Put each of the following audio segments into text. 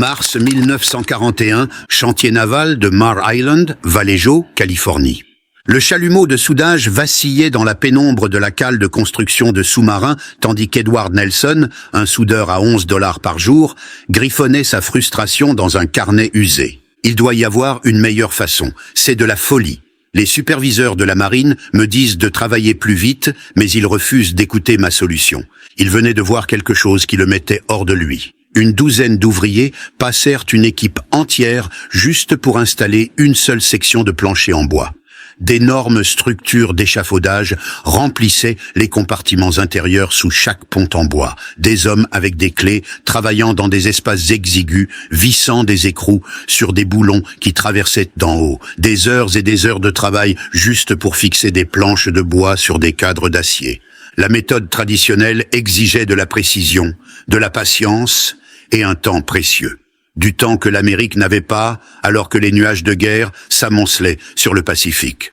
Mars 1941, chantier naval de Mare Island, Vallejo, Californie. Le chalumeau de soudage vacillait dans la pénombre de la cale de construction de sous-marins, tandis qu'Edward Nelson, un soudeur à $11 par jour, griffonnait sa frustration dans un carnet usé. Il doit y avoir une meilleure façon, c'est de la folie. Les superviseurs de la marine me disent de travailler plus vite, mais ils refusent d'écouter ma solution. Ils venaient de voir quelque chose qui le mettait hors de lui. Une douzaine d'ouvriers passèrent une équipe entière juste pour installer une seule section de plancher en bois. D'énormes structures d'échafaudage remplissaient les compartiments intérieurs sous chaque pont en bois. Des hommes avec des clés, travaillant dans des espaces exigus, vissant des écrous sur des boulons qui traversaient d'en haut. Des heures et des heures de travail juste pour fixer des planches de bois sur des cadres d'acier. La méthode traditionnelle exigeait de la précision, de la patience et un temps précieux. Du temps que l'Amérique n'avait pas, alors que les nuages de guerre s'amoncelaient sur le Pacifique.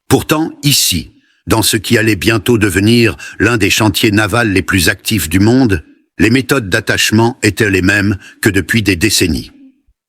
Pourtant, ici, dans ce qui allait bientôt devenir l'un des chantiers navals les plus actifs du monde, les méthodes d'attachement étaient les mêmes que depuis des décennies.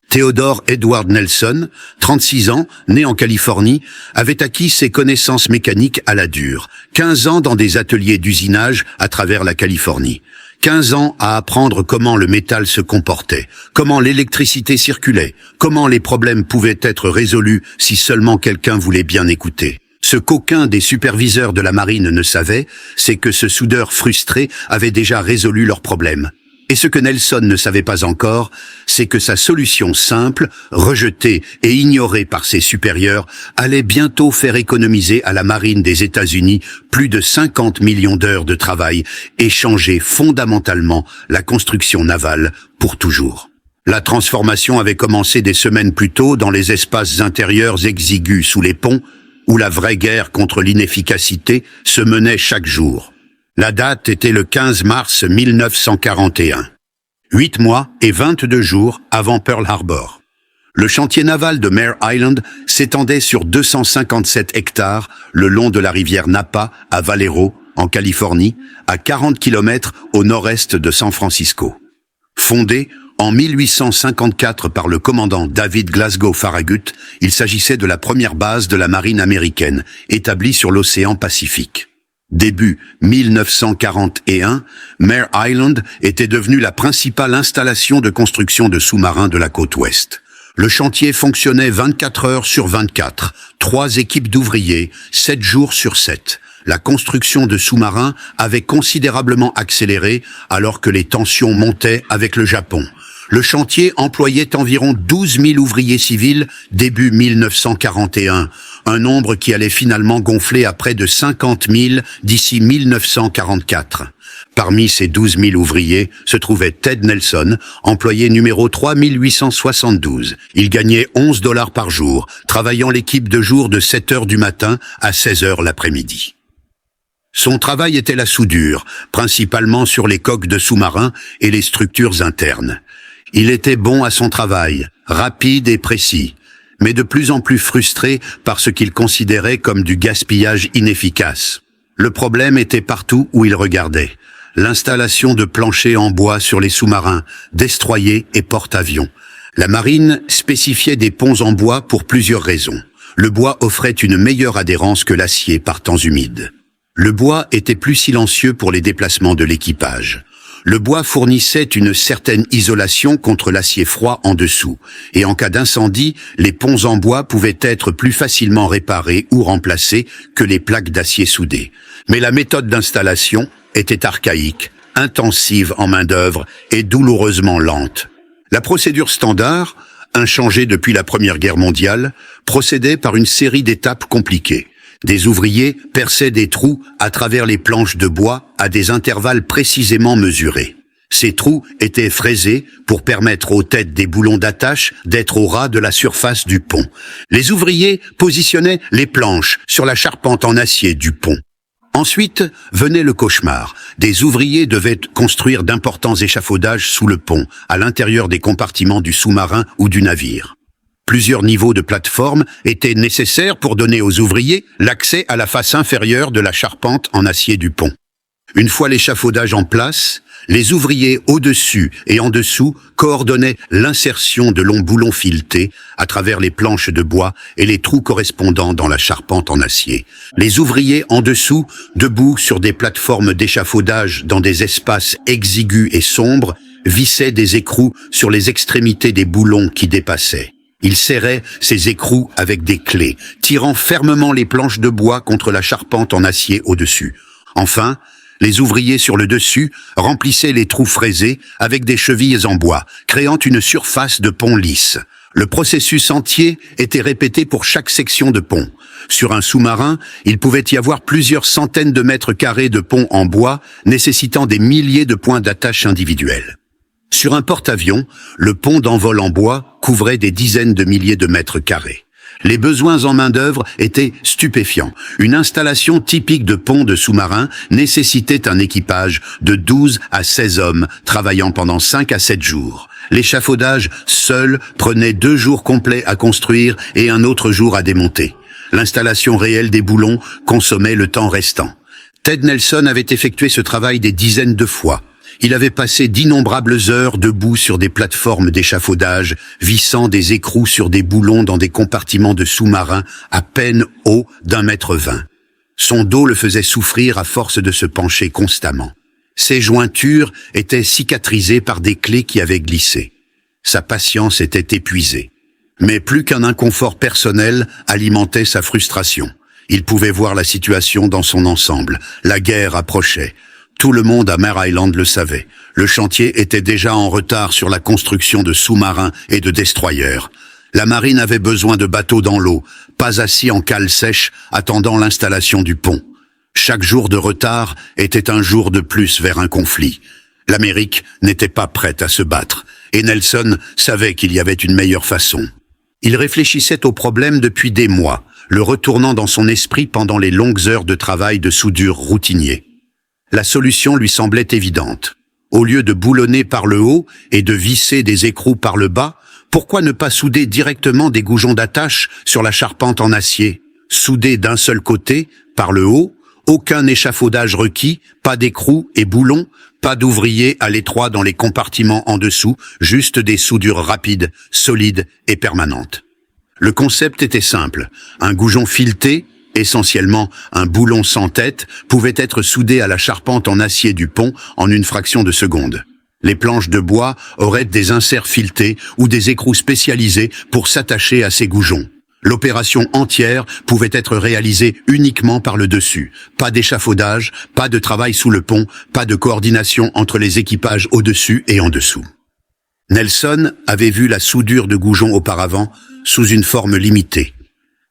Theodore Edward Nelson, 36 ans, né en Californie, avait acquis ses connaissances mécaniques à la dure, 15 ans dans des ateliers d'usinage à travers la Californie. 15 ans à apprendre comment le métal se comportait, comment l'électricité circulait, comment les problèmes pouvaient être résolus si seulement quelqu'un voulait bien écouter. Ce qu'aucun des superviseurs de la marine ne savait, c'est que ce soudeur frustré avait déjà résolu leurs problèmes. Et ce que Nelson ne savait pas encore, c'est que sa solution simple, rejetée et ignorée par ses supérieurs, allait bientôt faire économiser à la marine des États-Unis plus de 50 millions d'heures de travail et changer fondamentalement la construction navale pour toujours. La transformation avait commencé des semaines plus tôt dans les espaces intérieurs exigus sous les ponts, où la vraie guerre contre l'inefficacité se menait chaque jour. La date était le 15 mars 1941, 8 mois et 22 jours avant Pearl Harbor. Le chantier naval de Mare Island s'étendait sur 257 hectares le long de la rivière Napa à Vallejo, en Californie, à 40 km au nord-est de San Francisco. Fondé en 1854 par le commandant David Glasgow Farragut, il s'agissait de la première base de la marine américaine, établie sur l'océan Pacifique. Début 1941, Mare Island était devenue la principale installation de construction de sous-marins de la côte ouest. Le chantier fonctionnait 24 heures sur 24, 3 équipes d'ouvriers, 7 jours sur 7. La construction de sous-marins avait considérablement accéléré alors que les tensions montaient avec le Japon. Le chantier employait environ 12 000 ouvriers civils début 1941, un nombre qui allait finalement gonfler à près de 50 000 d'ici 1944. Parmi ces 12 000 ouvriers se trouvait Ted Nelson, employé numéro 3872. Il gagnait $11 par jour, travaillant l'équipe de jour de 7 heures du matin à 16 heures l'après-midi. Son travail était la soudure, principalement sur les coques de sous-marins et les structures internes. Il était bon à son travail, rapide et précis, mais de plus en plus frustré par ce qu'il considérait comme du gaspillage inefficace. Le problème était partout où il regardait. L'installation de planchers en bois sur les sous-marins, destroyers et porte-avions. La marine spécifiait des ponts en bois pour plusieurs raisons. Le bois offrait une meilleure adhérence que l'acier par temps humide. Le bois était plus silencieux pour les déplacements de l'équipage. Le bois fournissait une certaine isolation contre l'acier froid en dessous, et en cas d'incendie, les ponts en bois pouvaient être plus facilement réparés ou remplacés que les plaques d'acier soudées. Mais la méthode d'installation était archaïque, intensive en main-d'œuvre et douloureusement lente. La procédure standard, inchangée depuis la Première Guerre mondiale, procédait par une série d'étapes compliquées. Des ouvriers perçaient des trous à travers les planches de bois à des intervalles précisément mesurés. Ces trous étaient fraisés pour permettre aux têtes des boulons d'attache d'être au ras de la surface du pont. Les ouvriers positionnaient les planches sur la charpente en acier du pont. Ensuite venait le cauchemar. Des ouvriers devaient construire d'importants échafaudages sous le pont, à l'intérieur des compartiments du sous-marin ou du navire. Plusieurs niveaux de plateforme étaient nécessaires pour donner aux ouvriers l'accès à la face inférieure de la charpente en acier du pont. Une fois l'échafaudage en place, les ouvriers au-dessus et en dessous coordonnaient l'insertion de longs boulons filetés à travers les planches de bois et les trous correspondants dans la charpente en acier. Les ouvriers en dessous, debout sur des plateformes d'échafaudage dans des espaces exigus et sombres, vissaient des écrous sur les extrémités des boulons qui dépassaient. Ils serraient ces écrous avec des clés, tirant fermement les planches de bois contre la charpente en acier au-dessus. Enfin, les ouvriers sur le dessus remplissaient les trous fraisés avec des chevilles en bois, créant une surface de pont lisse. Le processus entier était répété pour chaque section de pont. Sur un sous-marin, il pouvait y avoir plusieurs centaines de mètres carrés de pont en bois, nécessitant des milliers de points d'attache individuels. Sur un porte-avions, le pont d'envol en bois couvrait des dizaines de milliers de mètres carrés. Les besoins en main-d'œuvre étaient stupéfiants. Une installation typique de pont de sous-marin nécessitait un équipage de 12 à 16 hommes travaillant pendant 5 à 7 jours. L'échafaudage seul prenait 2 jours complets à construire et un autre jour à démonter. L'installation réelle des boulons consommait le temps restant. Ted Nelson avait effectué ce travail des dizaines de fois. Il avait passé d'innombrables heures debout sur des plateformes d'échafaudage, vissant des écrous sur des boulons dans des compartiments de sous-marins à peine hauts d'1,20 m. Son dos le faisait souffrir à force de se pencher constamment. Ses jointures étaient cicatrisées par des clés qui avaient glissé. Sa patience était épuisée. Mais plus qu'un inconfort personnel alimentait sa frustration. Il pouvait voir la situation dans son ensemble. La guerre approchait. Tout le monde à Mare Island le savait. Le chantier était déjà en retard sur la construction de sous-marins et de destroyers. La marine avait besoin de bateaux dans l'eau, pas assis en cale sèche, attendant l'installation du pont. Chaque jour de retard était un jour de plus vers un conflit. L'Amérique n'était pas prête à se battre, et Nelson savait qu'il y avait une meilleure façon. Il réfléchissait au problème depuis des mois, le retournant dans son esprit pendant les longues heures de travail de soudure routinier. La solution lui semblait évidente. Au lieu de boulonner par le haut et de visser des écrous par le bas, pourquoi ne pas souder directement des goujons d'attache sur la charpente en acier? Souder d'un seul côté, par le haut, aucun échafaudage requis, pas d'écrous et boulons, pas d'ouvriers à l'étroit dans les compartiments en dessous, juste des soudures rapides, solides et permanentes. Le concept était simple, un goujon fileté, essentiellement un boulon sans tête, pouvait être soudé à la charpente en acier du pont en une fraction de seconde. Les planches de bois auraient des inserts filetés ou des écrous spécialisés pour s'attacher à ces goujons. L'opération entière pouvait être réalisée uniquement par le dessus. Pas d'échafaudage, pas de travail sous le pont, pas de coordination entre les équipages au-dessus et en dessous. Nelson avait vu la soudure de goujons auparavant sous une forme limitée.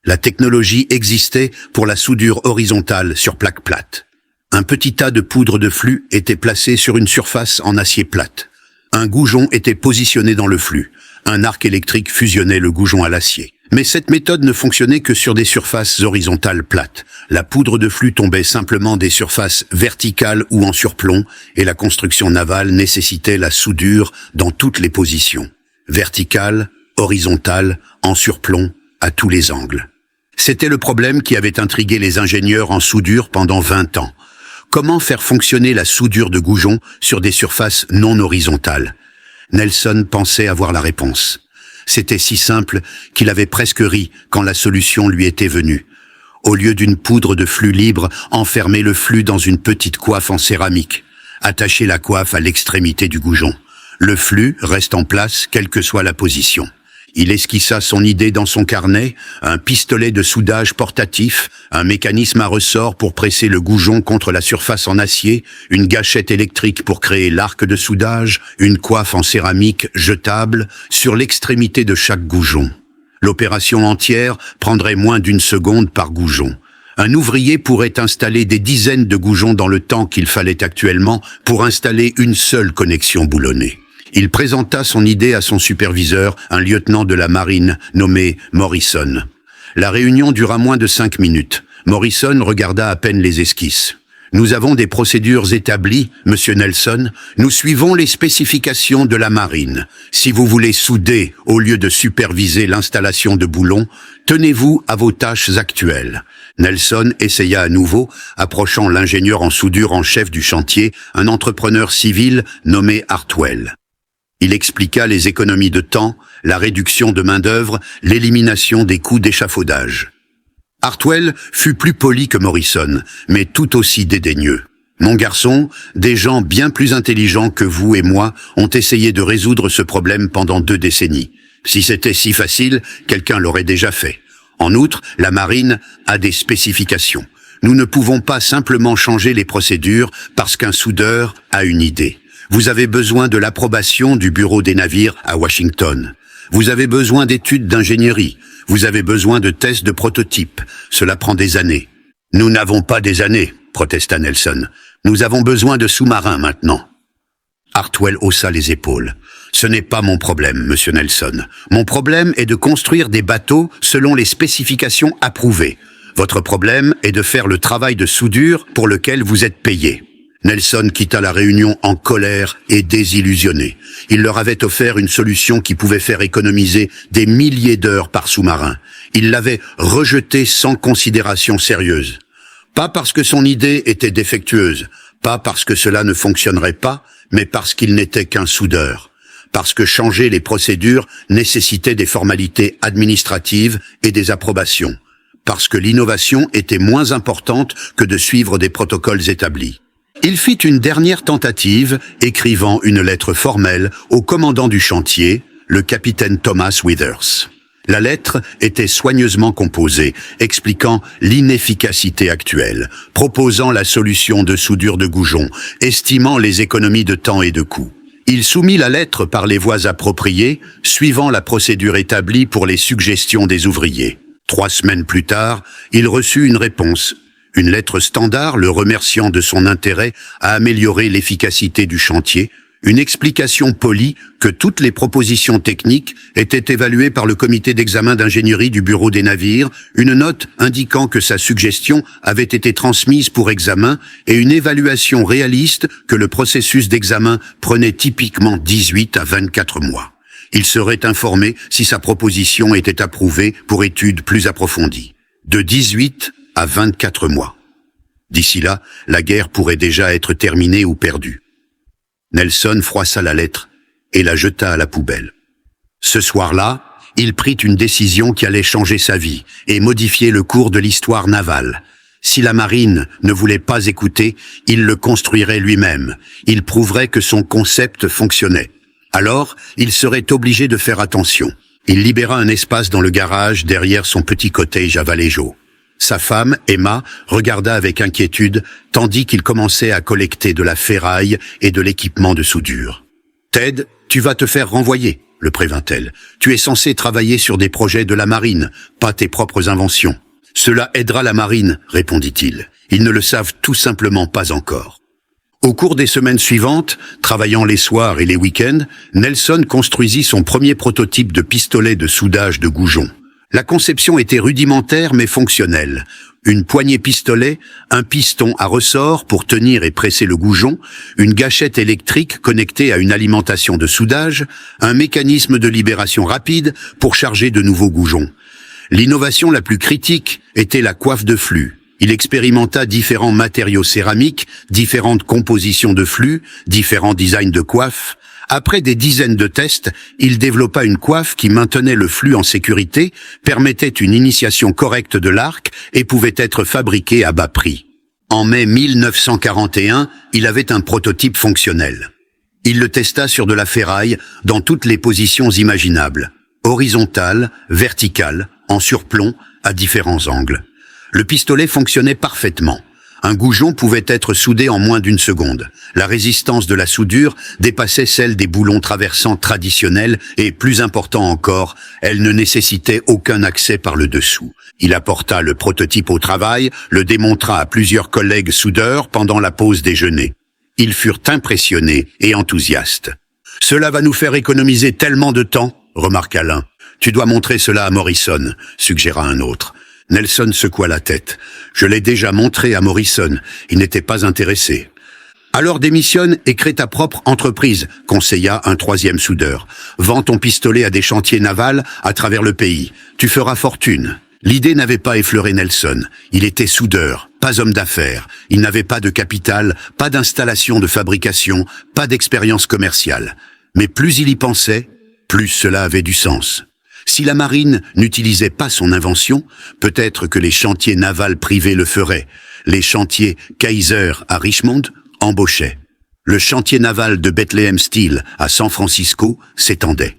La technologie existait pour la soudure horizontale sur plaque plate. Un petit tas de poudre de flux était placé sur une surface en acier plate. Un goujon était positionné dans le flux. Un arc électrique fusionnait le goujon à l'acier. Mais cette méthode ne fonctionnait que sur des surfaces horizontales plates. La poudre de flux tombait simplement des surfaces verticales ou en surplomb, et la construction navale nécessitait la soudure dans toutes les positions. Verticale, horizontale, en surplomb, à tous les angles. C'était le problème qui avait intrigué les ingénieurs en soudure pendant 20 ans. Comment faire fonctionner la soudure de goujon sur des surfaces non horizontales? Nelson pensait avoir la réponse. C'était si simple qu'il avait presque ri quand la solution lui était venue. Au lieu d'une poudre de flux libre, enfermer le flux dans une petite coiffe en céramique. Attacher la coiffe à l'extrémité du goujon. Le flux reste en place, quelle que soit la position. Il esquissa son idée dans son carnet, un pistolet de soudage portatif, un mécanisme à ressort pour presser le goujon contre la surface en acier, une gâchette électrique pour créer l'arc de soudage, une coiffe en céramique jetable sur l'extrémité de chaque goujon. L'opération entière prendrait moins d'une seconde par goujon. Un ouvrier pourrait installer des dizaines de goujons dans le temps qu'il fallait actuellement pour installer une seule connexion boulonnée. Il présenta son idée à son superviseur, un lieutenant de la marine nommé Morrison. La réunion dura moins de 5 minutes. Morrison regarda à peine les esquisses. Nous avons des procédures établies, Monsieur Nelson. Nous suivons les spécifications de la marine. Si vous voulez souder au lieu de superviser l'installation de boulons, tenez-vous à vos tâches actuelles. Nelson essaya à nouveau, approchant l'ingénieur en soudure en chef du chantier, un entrepreneur civil nommé Hartwell. Il expliqua les économies de temps, la réduction de main-d'œuvre, l'élimination des coûts d'échafaudage. Hartwell fut plus poli que Morrison, mais tout aussi dédaigneux. Mon garçon, des gens bien plus intelligents que vous et moi ont essayé de résoudre ce problème pendant 2 décennies. Si c'était si facile, quelqu'un l'aurait déjà fait. En outre, la marine a des spécifications. Nous ne pouvons pas simplement changer les procédures parce qu'un soudeur a une idée. Vous avez besoin de l'approbation du bureau des navires à Washington. Vous avez besoin d'études d'ingénierie. Vous avez besoin de tests de prototypes. Cela prend des années. Nous n'avons pas des années, protesta Nelson. Nous avons besoin de sous-marins maintenant. Hartwell haussa les épaules. Ce n'est pas mon problème, Monsieur Nelson. Mon problème est de construire des bateaux selon les spécifications approuvées. Votre problème est de faire le travail de soudure pour lequel vous êtes payé. Nelson quitta la réunion en colère et désillusionné. Il leur avait offert une solution qui pouvait faire économiser des milliers d'heures par sous-marin. Il l'avait rejetée sans considération sérieuse. Pas parce que son idée était défectueuse, pas parce que cela ne fonctionnerait pas, mais parce qu'il n'était qu'un soudeur. Parce que changer les procédures nécessitait des formalités administratives et des approbations. Parce que l'innovation était moins importante que de suivre des protocoles établis. Il fit une dernière tentative, écrivant une lettre formelle au commandant du chantier, le capitaine Thomas Withers. La lettre était soigneusement composée, expliquant l'inefficacité actuelle, proposant la solution de soudure de goujon, estimant les économies de temps et de coûts. Il soumit la lettre par les voies appropriées, suivant la procédure établie pour les suggestions des ouvriers. 3 semaines plus tard, il reçut une réponse. Une lettre standard le remerciant de son intérêt à améliorer l'efficacité du chantier, une explication polie que toutes les propositions techniques étaient évaluées par le comité d'examen d'ingénierie du bureau des navires, une note indiquant que sa suggestion avait été transmise pour examen et une évaluation réaliste que le processus d'examen prenait typiquement 18 à 24 mois. Il serait informé si sa proposition était approuvée pour études plus approfondies. De 18 à 24 mois. D'ici là, la guerre pourrait déjà être terminée ou perdue. Nelson froissa la lettre et la jeta à la poubelle. Ce soir-là, il prit une décision qui allait changer sa vie et modifier le cours de l'histoire navale. Si la marine ne voulait pas écouter, il le construirait lui-même. Il prouverait que son concept fonctionnait. Alors, il serait obligé de faire attention. Il libéra un espace dans le garage derrière son petit cottage à Vallejo. Sa femme, Emma, regarda avec inquiétude, tandis qu'il commençait à collecter de la ferraille et de l'équipement de soudure. « Ted, tu vas te faire renvoyer », le prévint-elle. « Tu es censé travailler sur des projets de la marine, pas tes propres inventions. »« Cela aidera la marine », répondit-il. « Ils ne le savent tout simplement pas encore. » Au cours des semaines suivantes, travaillant les soirs et les week-ends, Nelson construisit son premier prototype de pistolet de soudage de goujon. La conception était rudimentaire mais fonctionnelle. Une poignée pistolet, un piston à ressort pour tenir et presser le goujon, une gâchette électrique connectée à une alimentation de soudage, un mécanisme de libération rapide pour charger de nouveaux goujons. L'innovation la plus critique était la coiffe de flux. Il expérimenta différents matériaux céramiques, différentes compositions de flux, différents designs de coiffe. Après des dizaines de tests, il développa une coiffe qui maintenait le flux en sécurité, permettait une initiation correcte de l'arc et pouvait être fabriquée à bas prix. En mai 1941, il avait un prototype fonctionnel. Il le testa sur de la ferraille dans toutes les positions imaginables, horizontale, verticale, en surplomb, à différents angles. Le pistolet fonctionnait parfaitement. Un goujon pouvait être soudé en moins d'1 seconde. La résistance de la soudure dépassait celle des boulons traversants traditionnels et, plus important encore, elle ne nécessitait aucun accès par le dessous. Il apporta le prototype au travail, le démontra à plusieurs collègues soudeurs pendant la pause déjeuner. Ils furent impressionnés et enthousiastes. « Cela va nous faire économiser tellement de temps », remarqua l'un. « Tu dois montrer cela à Morrison », suggéra un autre. Nelson secoua la tête. « Je l'ai déjà montré à Morrison. Il n'était pas intéressé. » « Alors démissionne et crée ta propre entreprise, » conseilla un troisième soudeur. « Vends ton pistolet à des chantiers navals à travers le pays. Tu feras fortune. » L'idée n'avait pas effleuré Nelson. Il était soudeur, pas homme d'affaires. Il n'avait pas de capital, pas d'installation de fabrication, pas d'expérience commerciale. Mais plus il y pensait, plus cela avait du sens. Si la marine n'utilisait pas son invention, peut-être que les chantiers navals privés le feraient. Les chantiers Kaiser à Richmond embauchait. Le chantier naval de Bethlehem Steel à San Francisco s'étendait.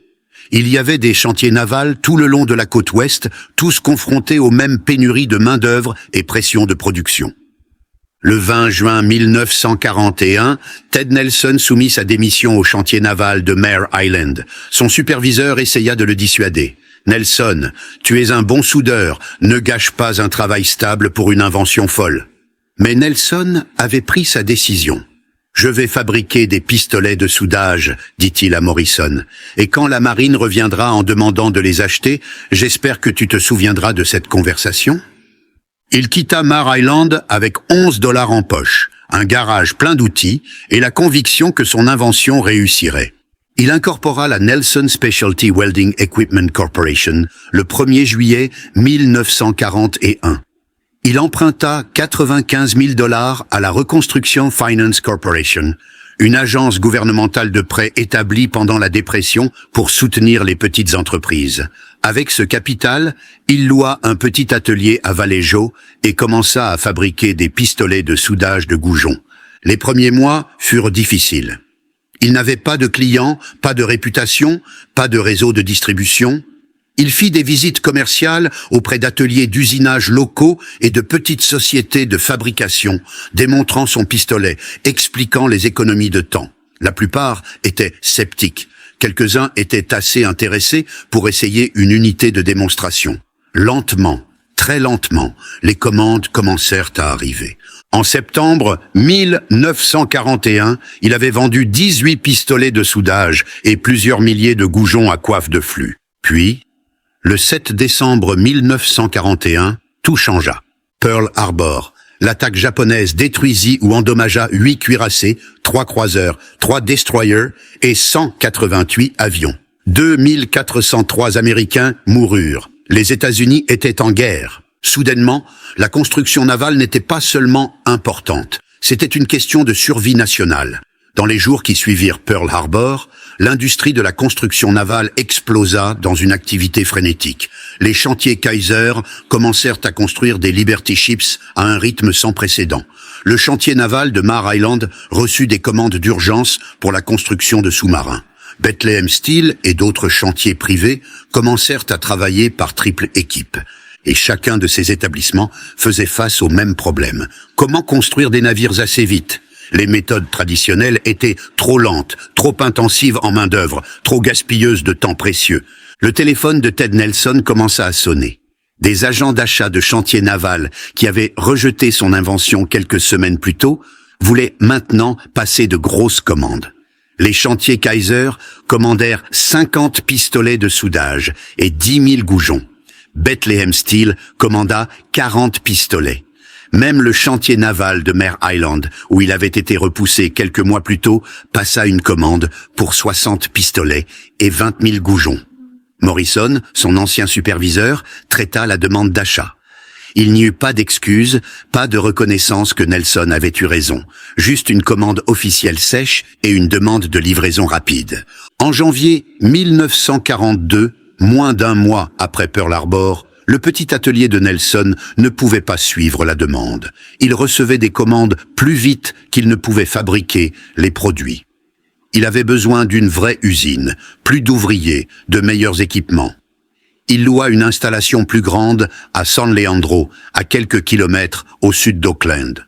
Il y avait des chantiers navals tout le long de la côte ouest, tous confrontés aux mêmes pénuries de main-d'œuvre et pression de production. Le 20 juin 1941, Ted Nelson soumit sa démission au chantier naval de Mare Island. Son superviseur essaya de le dissuader. « Nelson, tu es un bon soudeur, ne gâche pas un travail stable pour une invention folle. » Mais Nelson avait pris sa décision. « Je vais fabriquer des pistolets de soudage, » dit-il à Morrison. « Et quand la marine reviendra en demandant de les acheter, j'espère que tu te souviendras de cette conversation. » Il quitta Mare Island avec 11 $ en poche, un garage plein d'outils et la conviction que son invention réussirait. Il incorpora la Nelson Specialty Welding Equipment Corporation le 1er juillet 1941. Il emprunta 95 000 $ à la Reconstruction Finance Corporation, une agence gouvernementale de prêt établie pendant la dépression pour soutenir les petites entreprises. Avec ce capital, il loua un petit atelier à Vallejo et commença à fabriquer des pistolets de soudage de goujon. Les premiers mois furent difficiles. Il n'avait pas de clients, pas de réputation, pas de réseau de distribution. Il fit des visites commerciales auprès d'ateliers d'usinage locaux et de petites sociétés de fabrication, démontrant son pistolet, expliquant les économies de temps. La plupart étaient sceptiques. Quelques-uns étaient assez intéressés pour essayer une unité de démonstration. Lentement, très lentement, les commandes commencèrent à arriver. En septembre 1941, il avait vendu 18 pistolets de soudage et plusieurs milliers de goujons à coiffe de flux. Puis, le 7 décembre 1941, tout changea. Pearl Harbor. L'attaque japonaise détruisit ou endommagea 8 cuirassés, 3 croiseurs, 3 destroyers et 188 avions. 2403 Américains moururent. Les États-Unis étaient en guerre. Soudainement, la construction navale n'était pas seulement importante. C'était une question de survie nationale. Dans les jours qui suivirent Pearl Harbor, l'industrie de la construction navale explosa dans une activité frénétique. Les chantiers Kaiser commencèrent à construire des Liberty Ships à un rythme sans précédent. Le chantier naval de Mare Island reçut des commandes d'urgence pour la construction de sous-marins. Bethlehem Steel et d'autres chantiers privés commencèrent à travailler par triple équipe. Et chacun de ces établissements faisait face au même problème. Comment construire des navires assez vite ? Les méthodes traditionnelles étaient trop lentes, trop intensives en main-d'œuvre, trop gaspilleuses de temps précieux. Le téléphone de Ted Nelson commença à sonner. Des agents d'achat de chantier naval qui avaient rejeté son invention quelques semaines plus tôt voulaient maintenant passer de grosses commandes. Les chantiers Kaiser commandèrent 50 pistolets de soudage et 10 000 goujons. Bethlehem Steel commanda 40 pistolets. Même le chantier naval de Mare Island, où il avait été repoussé quelques mois plus tôt, passa une commande pour 60 pistolets et 20 000 goujons. Morrison, son ancien superviseur, traita la demande d'achat. Il n'y eut pas d'excuse, pas de reconnaissance que Nelson avait eu raison. Juste une commande officielle sèche et une demande de livraison rapide. En janvier 1942, moins d'un mois après Pearl Harbor, le petit atelier de Nelson ne pouvait pas suivre la demande. Il recevait des commandes plus vite qu'il ne pouvait fabriquer les produits. Il avait besoin d'une vraie usine, plus d'ouvriers, de meilleurs équipements. Il loua une installation plus grande à San Leandro, à quelques kilomètres au sud d'Oakland.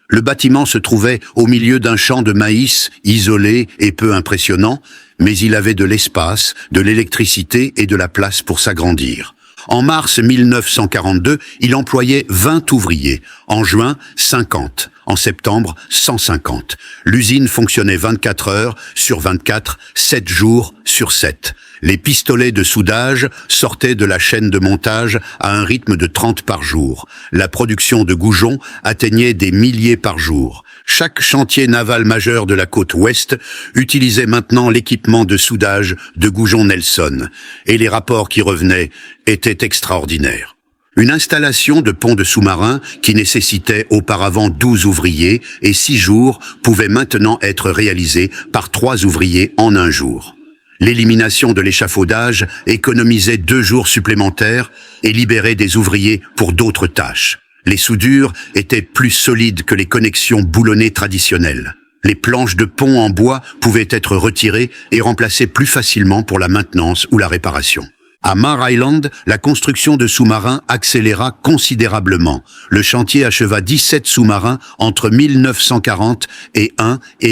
Le bâtiment se trouvait au milieu d'un champ de maïs isolé et peu impressionnant, mais il avait de l'espace, de l'électricité et de la place pour s'agrandir. En mars 1942, il employait 20 ouvriers. En juin, 50. En septembre, 150. L'usine fonctionnait 24 heures sur 24, 7 jours sur 7. Les pistolets de soudage sortaient de la chaîne de montage à un rythme de 30 par jour. La production de goujons atteignait des milliers par jour. Chaque chantier naval majeur de la côte ouest utilisait maintenant l'équipement de soudage de goujons Nelson, et les rapports qui revenaient étaient extraordinaires. Une installation de pont de sous-marin qui nécessitait auparavant 12 ouvriers et 6 jours pouvait maintenant être réalisée par 3 ouvriers en un jour. L'élimination de l'échafaudage économisait 2 jours supplémentaires et libérait des ouvriers pour d'autres tâches. Les soudures étaient plus solides que les connexions boulonnées traditionnelles. Les planches de pont en bois pouvaient être retirées et remplacées plus facilement pour la maintenance ou la réparation. À Mare Island, la construction de sous-marins accéléra considérablement. Le chantier acheva 17 sous-marins entre 1940 et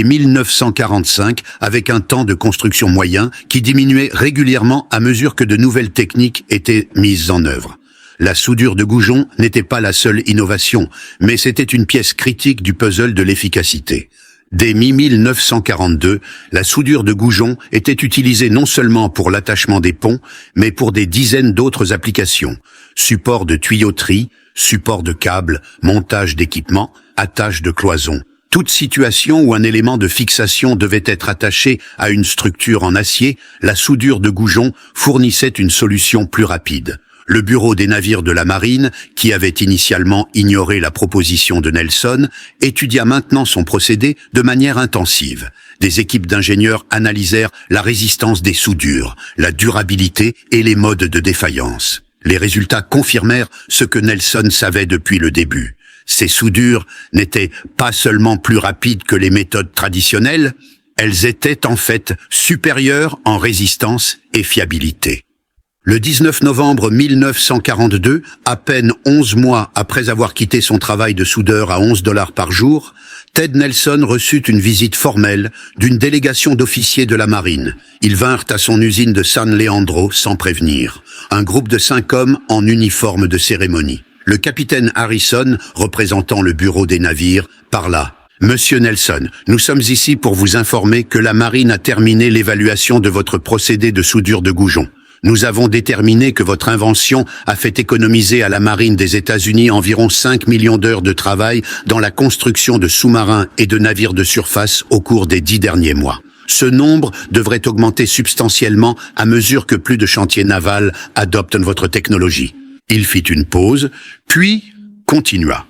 1945 avec un temps de construction moyen qui diminuait régulièrement à mesure que de nouvelles techniques étaient mises en œuvre. La soudure de goujons n'était pas la seule innovation, mais c'était une pièce critique du puzzle de l'efficacité. Dès mi-1942, la soudure de goujons était utilisée non seulement pour l'attachement des ponts, mais pour des dizaines d'autres applications. Support de tuyauterie, support de câbles, montage d'équipements, attache de cloisons. Toute situation où un élément de fixation devait être attaché à une structure en acier, la soudure de goujons fournissait une solution plus rapide. Le bureau des navires de la marine, qui avait initialement ignoré la proposition de Nelson, étudia maintenant son procédé de manière intensive. Des équipes d'ingénieurs analysèrent la résistance des soudures, la durabilité et les modes de défaillance. Les résultats confirmèrent ce que Nelson savait depuis le début. Ces soudures n'étaient pas seulement plus rapides que les méthodes traditionnelles, elles étaient en fait supérieures en résistance et fiabilité. Le 19 novembre 1942, à peine 11 mois après avoir quitté son travail de soudeur à $11 par jour, Ted Nelson reçut une visite formelle d'une délégation d'officiers de la marine. Ils vinrent à son usine de San Leandro sans prévenir. Un groupe de 5 hommes en uniforme de cérémonie. Le capitaine Harrison, représentant le bureau des navires, parla. « Monsieur Nelson, nous sommes ici pour vous informer que la marine a terminé l'évaluation de votre procédé de soudure de goujons. Nous avons déterminé que votre invention a fait économiser à la marine des États-Unis environ 5 millions d'heures de travail dans la construction de sous-marins et de navires de surface au cours des 10 derniers mois. Ce nombre devrait augmenter substantiellement à mesure que plus de chantiers navals adoptent votre technologie. » Il fit une pause, puis continua.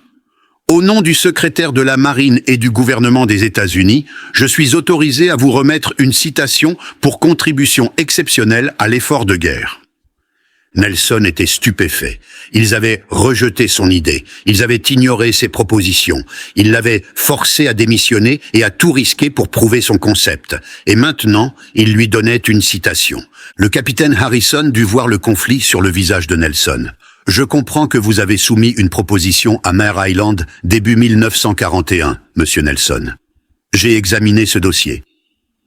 Au nom du secrétaire de la Marine et du gouvernement des États-Unis, je suis autorisé à vous remettre une citation pour contribution exceptionnelle à l'effort de guerre. Nelson était stupéfait. Ils avaient rejeté son idée. Ils avaient ignoré ses propositions. Ils l'avaient forcé à démissionner et à tout risquer pour prouver son concept. Et maintenant, ils lui donnaient une citation. Le capitaine Harrison dut voir le conflit sur le visage de Nelson. « Je comprends que vous avez soumis une proposition à Mare Island début 1941, Monsieur Nelson. J'ai examiné ce dossier.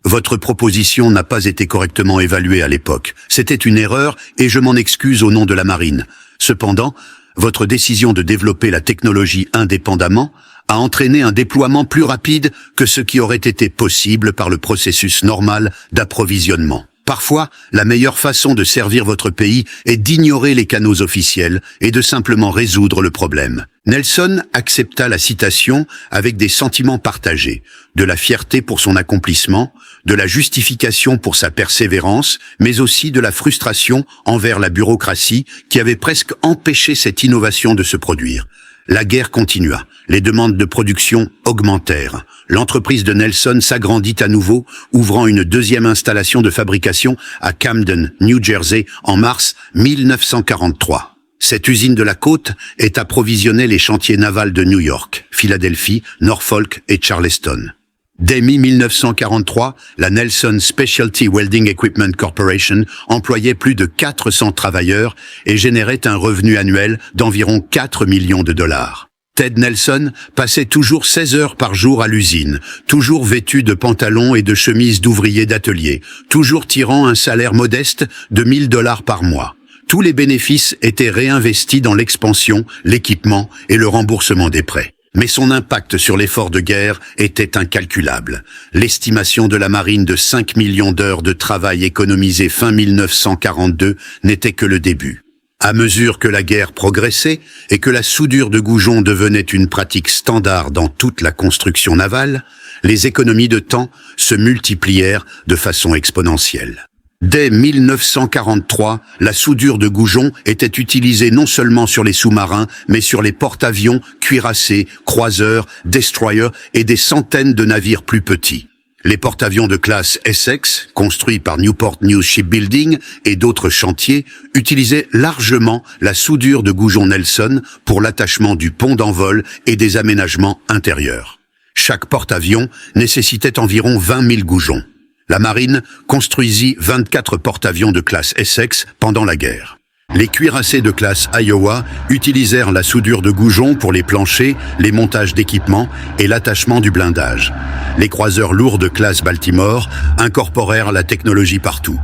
Votre proposition n'a pas été correctement évaluée à l'époque. C'était une erreur et je m'en excuse au nom de la marine. Cependant, votre décision de développer la technologie indépendamment a entraîné un déploiement plus rapide que ce qui aurait été possible par le processus normal d'approvisionnement. Parfois, la meilleure façon de servir votre pays est d'ignorer les canaux officiels et de simplement résoudre le problème. » Nelson accepta la citation avec des sentiments partagés, de la fierté pour son accomplissement, de la justification pour sa persévérance, mais aussi de la frustration envers la bureaucratie qui avait presque empêché cette innovation de se produire. La guerre continua. Les demandes de production augmentèrent. L'entreprise de Nelson s'agrandit à nouveau, ouvrant une deuxième installation de fabrication à Camden, New Jersey, en mars 1943. Cette usine de la côte est approvisionnée les chantiers navals de New York, Philadelphie, Norfolk et Charleston. Dès mi-1943, la Nelson Specialty Welding Equipment Corporation employait plus de 400 travailleurs et générait un revenu annuel d'environ 4 millions de dollars. Ted Nelson passait toujours 16 heures par jour à l'usine, toujours vêtu de pantalons et de chemises d'ouvrier d'atelier, toujours tirant un salaire modeste de $1000 par mois. Tous les bénéfices étaient réinvestis dans l'expansion, l'équipement et le remboursement des prêts. Mais son impact sur l'effort de guerre était incalculable. L'estimation de la marine de 5 millions d'heures de travail économisées fin 1942 n'était que le début. À mesure que la guerre progressait et que la soudure de goujons devenait une pratique standard dans toute la construction navale, les économies de temps se multiplièrent de façon exponentielle. Dès 1943, la soudure de goujons était utilisée non seulement sur les sous-marins, mais sur les porte-avions, cuirassés, croiseurs, destroyers et des centaines de navires plus petits. Les porte-avions de classe Essex, construits par Newport News Shipbuilding et d'autres chantiers, utilisaient largement la soudure de goujons Nelson pour l'attachement du pont d'envol et des aménagements intérieurs. Chaque porte-avions nécessitait environ 20 000 goujons. La marine construisit 24 porte-avions de classe Essex pendant la guerre. Les cuirassés de classe Iowa utilisèrent la soudure de goujons pour les planchers, les montages d'équipements et l'attachement du blindage. Les croiseurs lourds de classe Baltimore incorporèrent la technologie partout.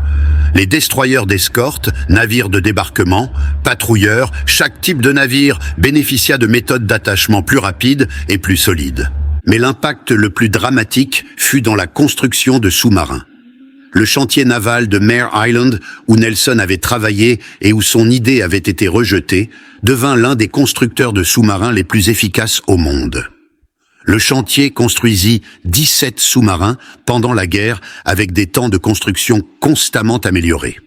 Les destroyers d'escorte, navires de débarquement, patrouilleurs, chaque type de navire bénéficia de méthodes d'attachement plus rapides et plus solides. Mais l'impact le plus dramatique fut dans la construction de sous-marins. Le chantier naval de Mare Island, où Nelson avait travaillé et où son idée avait été rejetée, devint l'un des constructeurs de sous-marins les plus efficaces au monde. Le chantier construisit 17 sous-marins pendant la guerre avec des temps de construction constamment améliorés.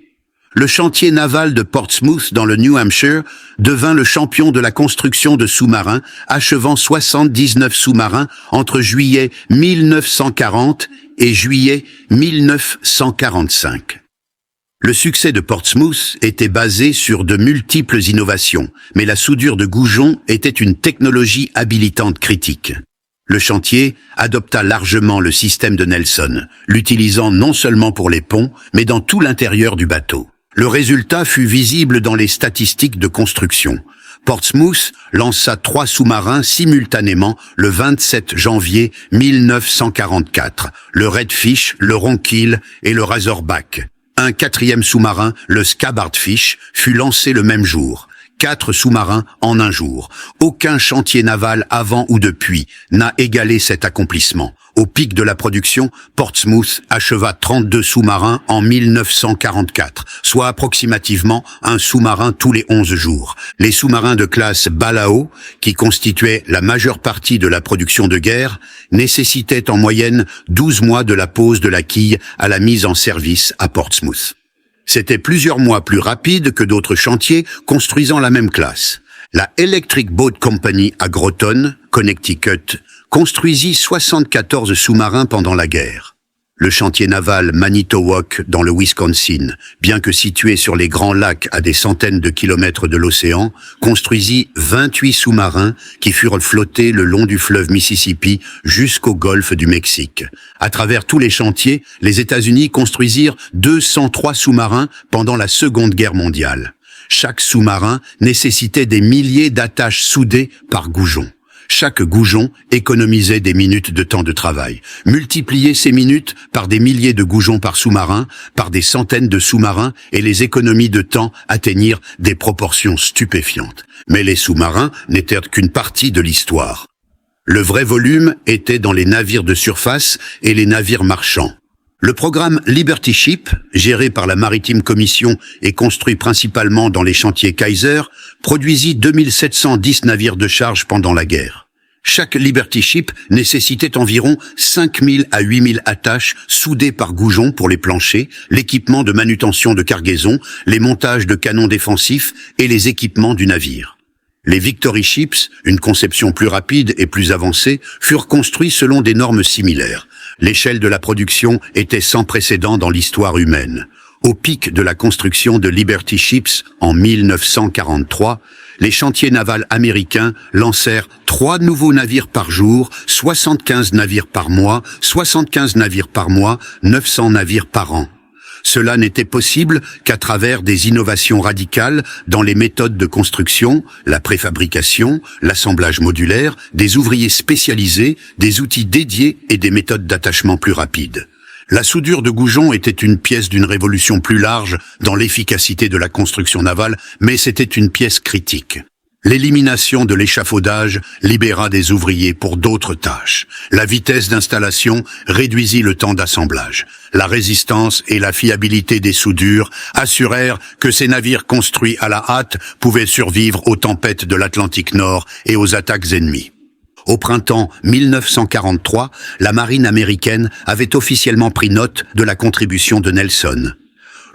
Le chantier naval de Portsmouth dans le New Hampshire devint le champion de la construction de sous-marins, achevant 79 sous-marins entre juillet 1940 et juillet 1945. Le succès de Portsmouth était basé sur de multiples innovations, mais la soudure de goujons était une technologie habilitante critique. Le chantier adopta largement le système de Nelson, l'utilisant non seulement pour les ponts, mais dans tout l'intérieur du bateau. Le résultat fut visible dans les statistiques de construction. Portsmouth lança 3 sous-marins simultanément le 27 janvier 1944, le Redfish, le Ronquille et le Razorback. Un 4e sous-marin, le Scabbardfish, fut lancé le même jour. 4 sous-marins en un jour. Aucun chantier naval avant ou depuis n'a égalé cet accomplissement. Au pic de la production, Portsmouth acheva 32 sous-marins en 1944, soit approximativement un sous-marin tous les 11 jours. Les sous-marins de classe Balao, qui constituaient la majeure partie de la production de guerre, nécessitaient en moyenne 12 mois de la pose de la quille à la mise en service à Portsmouth. C'était plusieurs mois plus rapide que d'autres chantiers construisant la même classe. La Electric Boat Company à Groton, Connecticut, construisit 74 sous-marins pendant la guerre. Le chantier naval Manitowoc dans le Wisconsin, bien que situé sur les grands lacs à des centaines de kilomètres de l'océan, construisit 28 sous-marins qui furent flottés le long du fleuve Mississippi jusqu'au golfe du Mexique. À travers tous les chantiers, les États-Unis construisirent 203 sous-marins pendant la Seconde Guerre mondiale. Chaque sous-marin nécessitait des milliers d'attaches soudées par goujon. Chaque goujon économisait des minutes de temps de travail. Multipliez ces minutes par des milliers de goujons par sous-marin, par des centaines de sous-marins, et les économies de temps atteignirent des proportions stupéfiantes. Mais les sous-marins n'étaient qu'une partie de l'histoire. Le vrai volume était dans les navires de surface et les navires marchands. Le programme Liberty Ship, géré par la Maritime Commission et construit principalement dans les chantiers Kaiser, produisit 2710 navires de charge pendant la guerre. Chaque Liberty Ship nécessitait environ 5000 à 8000 attaches soudées par goujon pour les planchers, l'équipement de manutention de cargaison, les montages de canons défensifs et les équipements du navire. Les Victory Ships, une conception plus rapide et plus avancée, furent construits selon des normes similaires. L'échelle de la production était sans précédent dans l'histoire humaine. Au pic de la construction de Liberty Ships en 1943, les chantiers navals américains lancèrent 3 nouveaux navires par jour, 75 navires par mois, 75 navires par mois, 900 navires par an. Cela n'était possible qu'à travers des innovations radicales dans les méthodes de construction, la préfabrication, l'assemblage modulaire, des ouvriers spécialisés, des outils dédiés et des méthodes d'attachement plus rapides. La soudure de goujon était une pièce d'une révolution plus large dans l'efficacité de la construction navale, mais c'était une pièce critique. L'élimination de l'échafaudage libéra des ouvriers pour d'autres tâches. La vitesse d'installation réduisit le temps d'assemblage. La résistance et la fiabilité des soudures assurèrent que ces navires construits à la hâte pouvaient survivre aux tempêtes de l'Atlantique Nord et aux attaques ennemies. Au printemps 1943, la marine américaine avait officiellement pris note de la contribution de Nelson.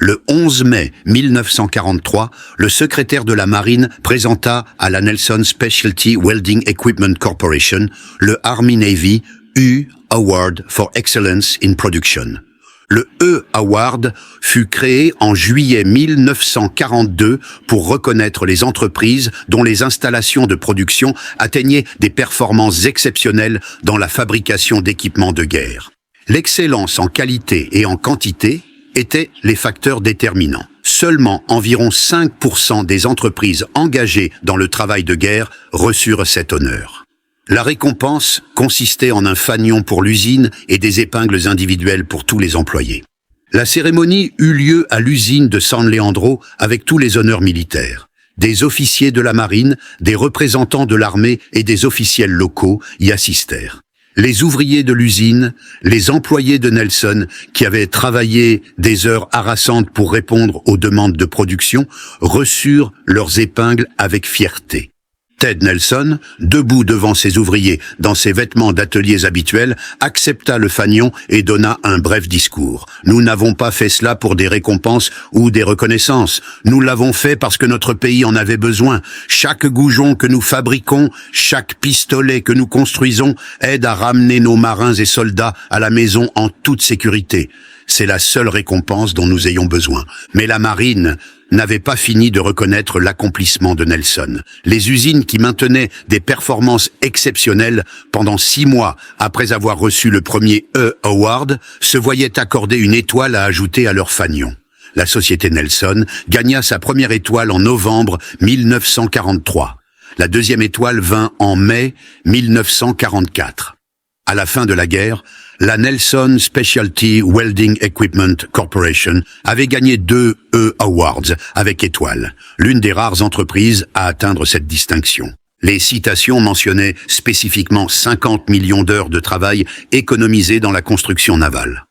Le 11 mai 1943, le secrétaire de la marine présenta à la Nelson Specialty Welding Equipment Corporation le Army Navy U Award for Excellence in Production. Le E Award fut créé en juillet 1942 pour reconnaître les entreprises dont les installations de production atteignaient des performances exceptionnelles dans la fabrication d'équipements de guerre. L'excellence en qualité et en quantité étaient les facteurs déterminants. Seulement environ 5% des entreprises engagées dans le travail de guerre reçurent cet honneur. La récompense consistait en un fanion pour l'usine et des épingles individuelles pour tous les employés. La cérémonie eut lieu à l'usine de San Leandro avec tous les honneurs militaires. Des officiers de la marine, des représentants de l'armée et des officiels locaux y assistèrent. Les ouvriers de l'usine, les employés de Nelson, qui avaient travaillé des heures harassantes pour répondre aux demandes de production, reçurent leurs épingles avec fierté. Ted Nelson, debout devant ses ouvriers dans ses vêtements d'ateliers habituels, accepta le fanion et donna un bref discours. « Nous n'avons pas fait cela pour des récompenses ou des reconnaissances. Nous l'avons fait parce que notre pays en avait besoin. Chaque goujon que nous fabriquons, chaque pistolet que nous construisons aide à ramener nos marins et soldats à la maison en toute sécurité. C'est la seule récompense dont nous ayons besoin. Mais la marine n'avait pas fini de reconnaître l'accomplissement de Nelson. Les usines qui maintenaient des performances exceptionnelles pendant 6 mois après avoir reçu le premier E Award se voyaient accorder une étoile à ajouter à leur fanion. La société Nelson gagna sa première étoile en novembre 1943. La deuxième étoile vint en mai 1944. À la fin de la guerre, la Nelson Specialty Welding Equipment Corporation avait gagné 2 E Awards avec étoile, l'une des rares entreprises à atteindre cette distinction. Les citations mentionnaient spécifiquement 50 millions d'heures de travail économisées dans la construction navale.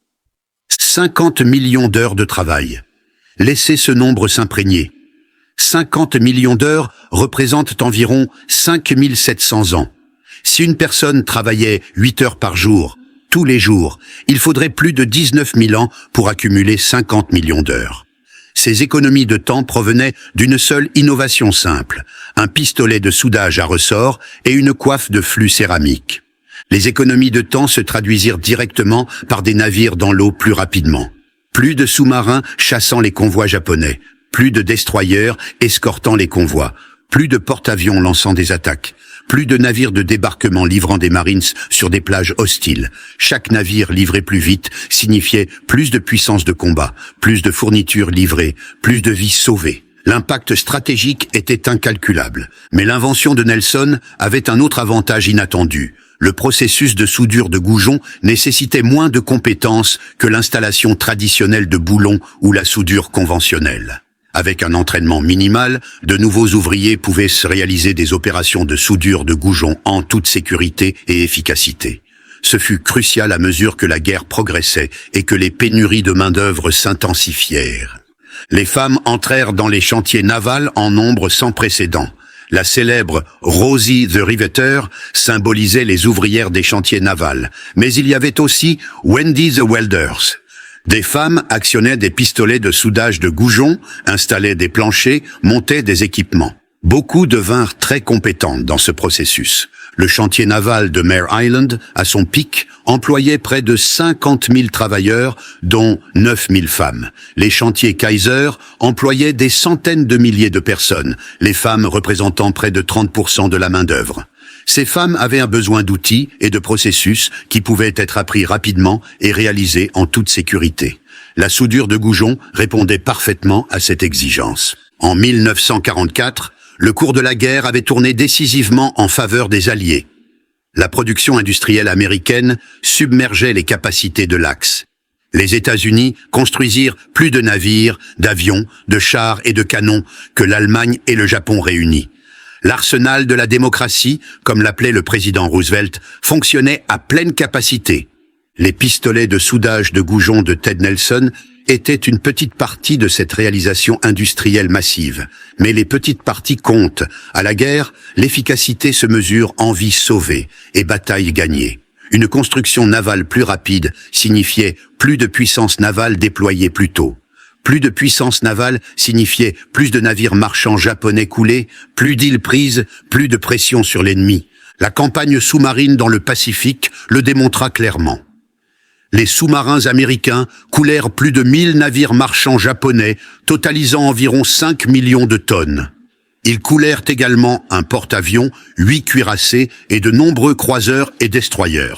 50 millions d'heures de travail. Laissez ce nombre s'imprégner. 50 millions d'heures représentent environ 5700 ans. Si une personne travaillait 8 heures par jour, tous les jours, il faudrait plus de 19 000 ans pour accumuler 50 millions d'heures. Ces économies de temps provenaient d'une seule innovation simple, un pistolet de soudage à ressort et une coiffe de flux céramique. Les économies de temps se traduisirent directement par des navires dans l'eau plus rapidement. Plus de sous-marins chassant les convois japonais, plus de destroyers escortant les convois, plus de porte-avions lançant des attaques, plus de navires de débarquement livrant des Marines sur des plages hostiles. Chaque navire livré plus vite signifiait plus de puissance de combat, plus de fournitures livrées, plus de vies sauvées. L'impact stratégique était incalculable. Mais l'invention de Nelson avait un autre avantage inattendu. Le processus de soudure de goujon nécessitait moins de compétences que l'installation traditionnelle de boulons ou la soudure conventionnelle. Avec un entraînement minimal, de nouveaux ouvriers pouvaient se réaliser des opérations de soudure de goujon en toute sécurité et efficacité. Ce fut crucial à mesure que la guerre progressait et que les pénuries de main-d'œuvre s'intensifièrent. Les femmes entrèrent dans les chantiers navals en nombre sans précédent. La célèbre Rosie the Riveter symbolisait les ouvrières des chantiers navals, mais il y avait aussi Wendy the Welders. Des femmes actionnaient des pistolets de soudage de goujon, installaient des planchers, montaient des équipements. Beaucoup devinrent très compétentes dans ce processus. Le chantier naval de Mare Island, à son pic, employait près de 50 000 travailleurs, dont 9 000 femmes. Les chantiers Kaiser employaient des centaines de milliers de personnes, les femmes représentant près de 30% de la main-d'œuvre. Ces femmes avaient un besoin d'outils et de processus qui pouvaient être appris rapidement et réalisés en toute sécurité. La soudure de goujon répondait parfaitement à cette exigence. En 1944, le cours de la guerre avait tourné décisivement en faveur des Alliés. La production industrielle américaine submergeait les capacités de l'Axe. Les États-Unis construisirent plus de navires, d'avions, de chars et de canons que l'Allemagne et le Japon réunis. L'arsenal de la démocratie, comme l'appelait le président Roosevelt, fonctionnait à pleine capacité. Les pistolets de soudage de Goujon de Ted Nelson étaient une petite partie de cette réalisation industrielle massive. Mais les petites parties comptent. À la guerre, l'efficacité se mesure en vies sauvées et batailles gagnées. Une construction navale plus rapide signifiait plus de puissance navale déployée plus tôt. Plus de puissance navale signifiait plus de navires marchands japonais coulés, plus d'îles prises, plus de pression sur l'ennemi. La campagne sous-marine dans le Pacifique le démontra clairement. Les sous-marins américains coulèrent plus de 1000 navires marchands japonais, totalisant environ 5 millions de tonnes. Ils coulèrent également un porte-avions, 8 cuirassés et de nombreux croiseurs et destroyers.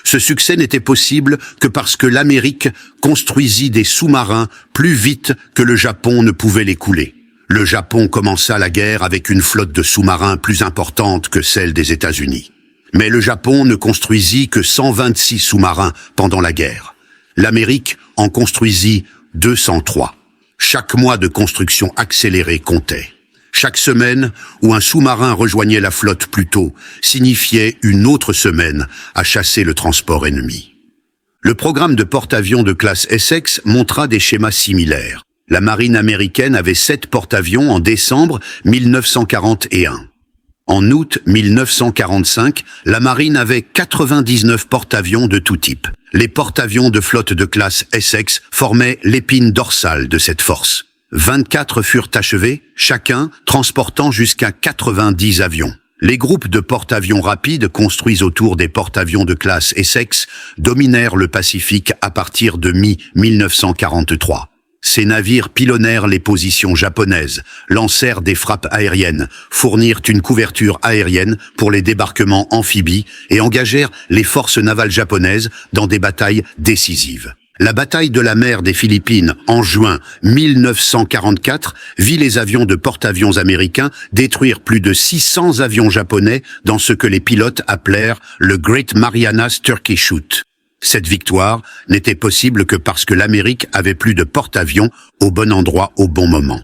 Ce succès n'était possible que parce que l'Amérique construisit des sous-marins plus vite que le Japon ne pouvait les couler. Le Japon commença la guerre avec une flotte de sous-marins plus importante que celle des États-Unis. Mais le Japon ne construisit que 126 sous-marins pendant la guerre. L'Amérique en construisit 203. Chaque mois de construction accélérée comptait. Chaque semaine où un sous-marin rejoignait la flotte plus tôt signifiait une autre semaine à chasser le transport ennemi. Le programme de porte-avions de classe Essex montra des schémas similaires. La marine américaine avait 7 porte-avions en décembre 1941. En août 1945, la marine avait 99 porte-avions de tout type. Les porte-avions de flotte de classe Essex formaient l'épine dorsale de cette force. 24 furent achevés, chacun transportant jusqu'à 90 avions. Les groupes de porte-avions rapides construits autour des porte-avions de classe Essex dominèrent le Pacifique à partir de mi-1943. Ces navires pilonnèrent les positions japonaises, lancèrent des frappes aériennes, fournirent une couverture aérienne pour les débarquements amphibies et engagèrent les forces navales japonaises dans des batailles décisives. La bataille de la mer des Philippines en juin 1944 vit les avions de porte-avions américains détruire plus de 600 avions japonais dans ce que les pilotes appelèrent le Great Marianas Turkey Shoot. Cette victoire n'était possible que parce que l'Amérique avait plus de porte-avions au bon endroit au bon moment.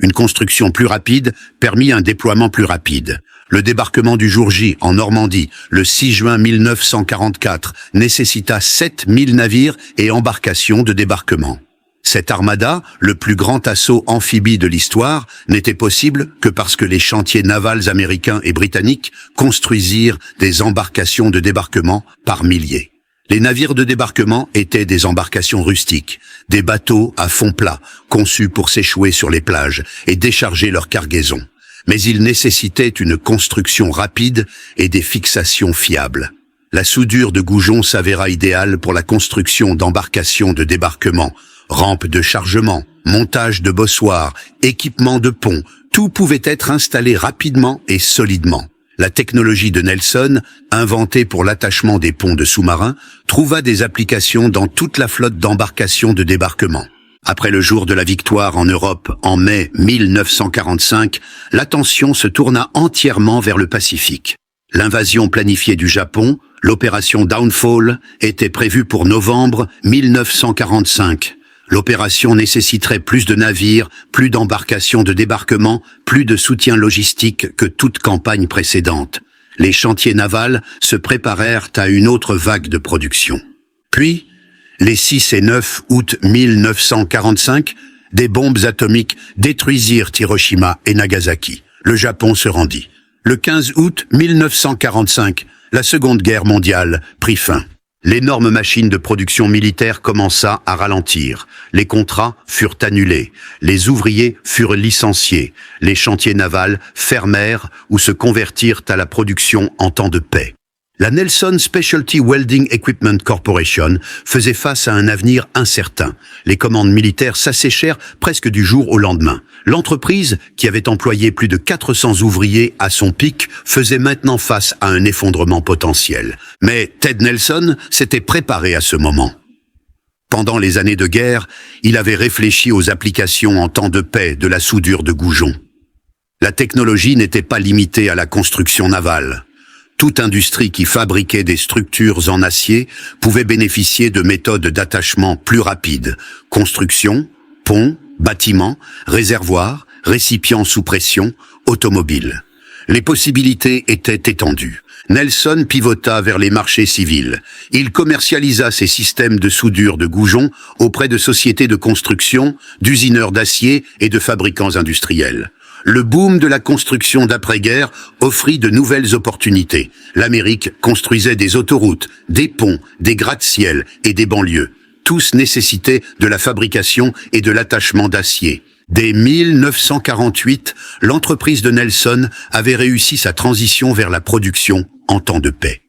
Une construction plus rapide permit un déploiement plus rapide. Le débarquement du jour J en Normandie, le 6 juin 1944, nécessita 7000 navires et embarcations de débarquement. Cette armada, le plus grand assaut amphibie de l'histoire, n'était possible que parce que les chantiers navals américains et britanniques construisirent des embarcations de débarquement par milliers. Les navires de débarquement étaient des embarcations rustiques, des bateaux à fond plat, conçus pour s'échouer sur les plages et décharger leur cargaison. Mais ils nécessitaient une construction rapide et des fixations fiables. La soudure de Goujon s'avéra idéale pour la construction d'embarcations de débarquement, rampes de chargement, montage de bossoirs, équipement de ponts, tout pouvait être installé rapidement et solidement. La technologie de Nelson, inventée pour l'attachement des ponts de sous-marins, trouva des applications dans toute la flotte d'embarcations de débarquement. Après le jour de la victoire en Europe en mai 1945, l'attention se tourna entièrement vers le Pacifique. L'invasion planifiée du Japon, l'opération Downfall, était prévue pour novembre 1945. L'opération nécessiterait plus de navires, plus d'embarcations de débarquement, plus de soutien logistique que toute campagne précédente. Les chantiers navals se préparèrent à une autre vague de production. Puis, les 6 et 9 août 1945, des bombes atomiques détruisirent Hiroshima et Nagasaki. Le Japon se rendit. Le 15 août 1945, la Seconde Guerre mondiale prit fin. L'énorme machine de production militaire commença à ralentir. Les contrats furent annulés. Les ouvriers furent licenciés. Les chantiers navals fermèrent ou se convertirent à la production en temps de paix. La Nelson Specialty Welding Equipment Corporation faisait face à un avenir incertain. Les commandes militaires s'asséchèrent presque du jour au lendemain. L'entreprise, qui avait employé plus de 400 ouvriers à son pic, faisait maintenant face à un effondrement potentiel. Mais Ted Nelson s'était préparé à ce moment. Pendant les années de guerre, il avait réfléchi aux applications en temps de paix de la soudure de Goujon. La technologie n'était pas limitée à la construction navale. Toute industrie qui fabriquait des structures en acier pouvait bénéficier de méthodes d'attachement plus rapides. Construction, ponts, bâtiments, réservoirs, récipients sous pression, automobiles. Les possibilités étaient étendues. Nelson pivota vers les marchés civils. Il commercialisa ses systèmes de soudure de goujons auprès de sociétés de construction, d'usineurs d'acier et de fabricants industriels. Le boom de la construction d'après-guerre offrit de nouvelles opportunités. L'Amérique construisait des autoroutes, des ponts, des gratte-ciel et des banlieues. Tous nécessitaient de la fabrication et de l'attachement d'acier. Dès 1948, l'entreprise de Nelson avait réussi sa transition vers la production en temps de paix.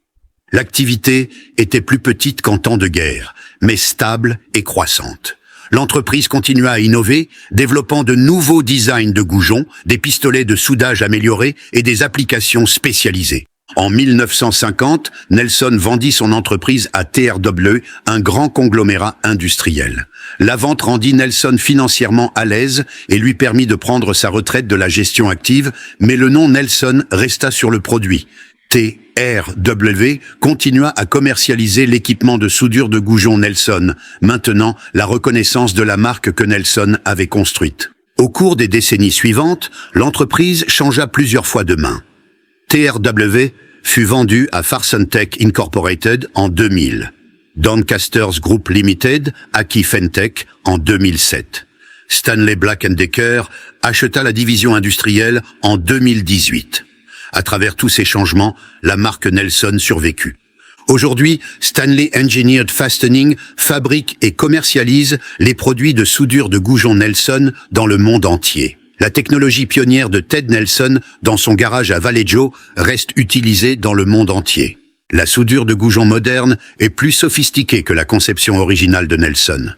L'activité était plus petite qu'en temps de guerre, mais stable et croissante. L'entreprise continua à innover, développant de nouveaux designs de goujons, des pistolets de soudage améliorés et des applications spécialisées. En 1950, Nelson vendit son entreprise à TRW, un grand conglomérat industriel. La vente rendit Nelson financièrement à l'aise et lui permit de prendre sa retraite de la gestion active, mais le nom Nelson resta sur le produit. TRW continua à commercialiser l'équipement de soudure de goujons Nelson, maintenant la reconnaissance de la marque que Nelson avait construite. Au cours des décennies suivantes, l'entreprise changea plusieurs fois de main. TRW fut vendu à Farsantech Incorporated en 2000. Doncasters Group Limited acquit Fentech en 2007. Stanley Black & Decker acheta la division industrielle en 2018. À travers tous ces changements, la marque Nelson survécut. Aujourd'hui, Stanley Engineered Fastening fabrique et commercialise les produits de soudure de goujons Nelson dans le monde entier. La technologie pionnière de Ted Nelson dans son garage à Vallejo reste utilisée dans le monde entier. La soudure de goujons moderne est plus sophistiquée que la conception originale de Nelson.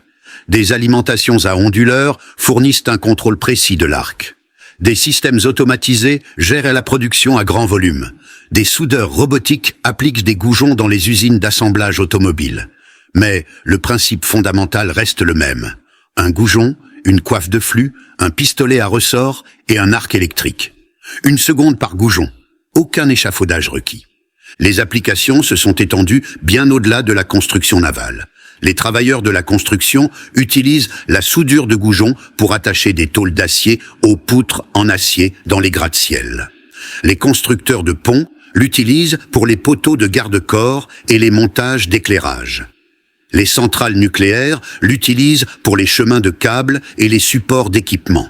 Des alimentations à onduleurs fournissent un contrôle précis de l'arc. Des systèmes automatisés gèrent la production à grand volume. Des soudeurs robotiques appliquent des goujons dans les usines d'assemblage automobile. Mais le principe fondamental reste le même. Un goujon, une coiffe de flux, un pistolet à ressort et un arc électrique. 1 seconde par goujon. Aucun échafaudage requis. Les applications se sont étendues bien au-delà de la construction navale. Les travailleurs de la construction utilisent la soudure de goujons pour attacher des tôles d'acier aux poutres en acier dans les gratte-ciel. Les constructeurs de ponts l'utilisent pour les poteaux de garde-corps et les montages d'éclairage. Les centrales nucléaires l'utilisent pour les chemins de câbles et les supports d'équipement.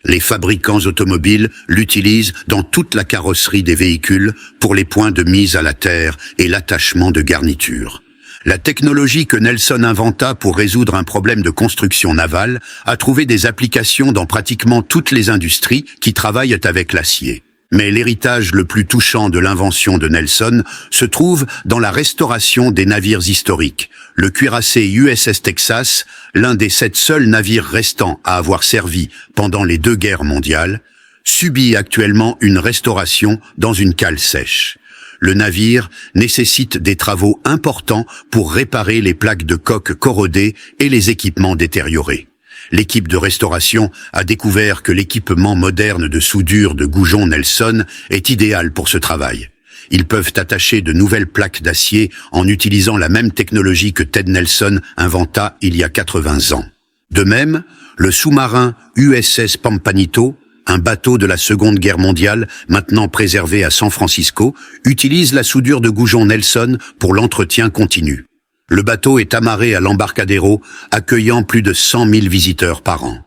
Les fabricants automobiles l'utilisent dans toute la carrosserie des véhicules pour les points de mise à la terre et l'attachement de garnitures. La technologie que Nelson inventa pour résoudre un problème de construction navale a trouvé des applications dans pratiquement toutes les industries qui travaillent avec l'acier. Mais l'héritage le plus touchant de l'invention de Nelson se trouve dans la restauration des navires historiques. Le cuirassé USS Texas, l'un des 7 seuls navires restants à avoir servi pendant les 2 guerres mondiales, subit actuellement une restauration dans une cale sèche. Le navire nécessite des travaux importants pour réparer les plaques de coque corrodées et les équipements détériorés. L'équipe de restauration a découvert que l'équipement moderne de soudure de goujons Nelson est idéal pour ce travail. Ils peuvent attacher de nouvelles plaques d'acier en utilisant la même technologie que Ted Nelson inventa il y a 80 ans. De même, le sous-marin USS Pampanito, un bateau de la Seconde Guerre mondiale, maintenant préservé à San Francisco, utilise la soudure de goujons Nelson pour l'entretien continu. Le bateau est amarré à l'embarcadero, accueillant plus de 100 000 visiteurs par an.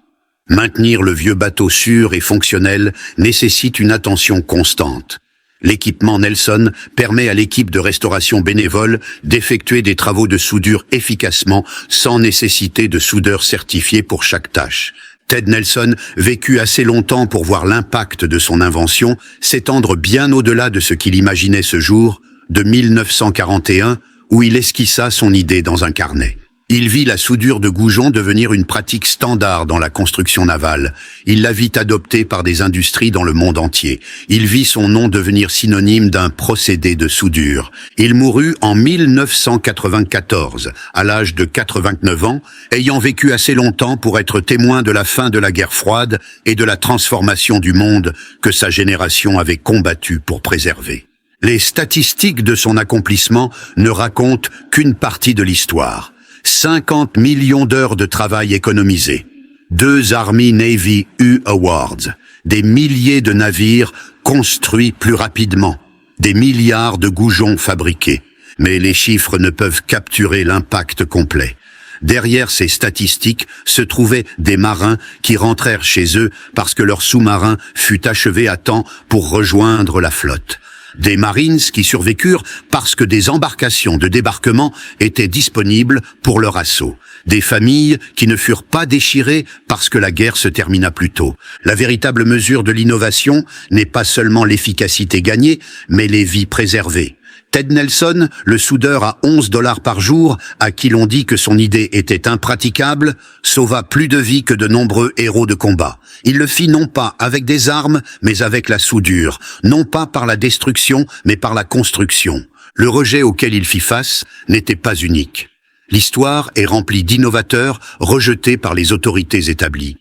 Maintenir le vieux bateau sûr et fonctionnel nécessite une attention constante. L'équipement Nelson permet à l'équipe de restauration bénévole d'effectuer des travaux de soudure efficacement sans nécessité de soudeur certifié pour chaque tâche. Ted Nelson vécut assez longtemps pour voir l'impact de son invention s'étendre bien au-delà de ce qu'il imaginait ce jour, de 1941, où il esquissa son idée dans un carnet. Il vit la soudure de goujons devenir une pratique standard dans la construction navale. Il la vit adoptée par des industries dans le monde entier. Il vit son nom devenir synonyme d'un procédé de soudure. Il mourut en 1994, à l'âge de 89 ans, ayant vécu assez longtemps pour être témoin de la fin de la guerre froide et de la transformation du monde que sa génération avait combattu pour préserver. Les statistiques de son accomplissement ne racontent qu'une partie de l'histoire. 50 millions d'heures de travail économisées, 2 Army Navy Awards, des milliers de navires construits plus rapidement, des milliards de goujons fabriqués. Mais les chiffres ne peuvent capturer l'impact complet. Derrière ces statistiques se trouvaient des marins qui rentrèrent chez eux parce que leur sous-marin fut achevé à temps pour rejoindre la flotte. Des Marines qui survécurent parce que des embarcations de débarquement étaient disponibles pour leur assaut. Des familles qui ne furent pas déchirées parce que la guerre se termina plus tôt. La véritable mesure de l'innovation n'est pas seulement l'efficacité gagnée, mais les vies préservées. Ted Nelson, le soudeur à $11 par jour, à qui l'on dit que son idée était impraticable, sauva plus de vies que de nombreux héros de combat. Il le fit non pas avec des armes, mais avec la soudure, non pas par la destruction, mais par la construction. Le rejet auquel il fit face n'était pas unique. L'histoire est remplie d'innovateurs rejetés par les autorités établies.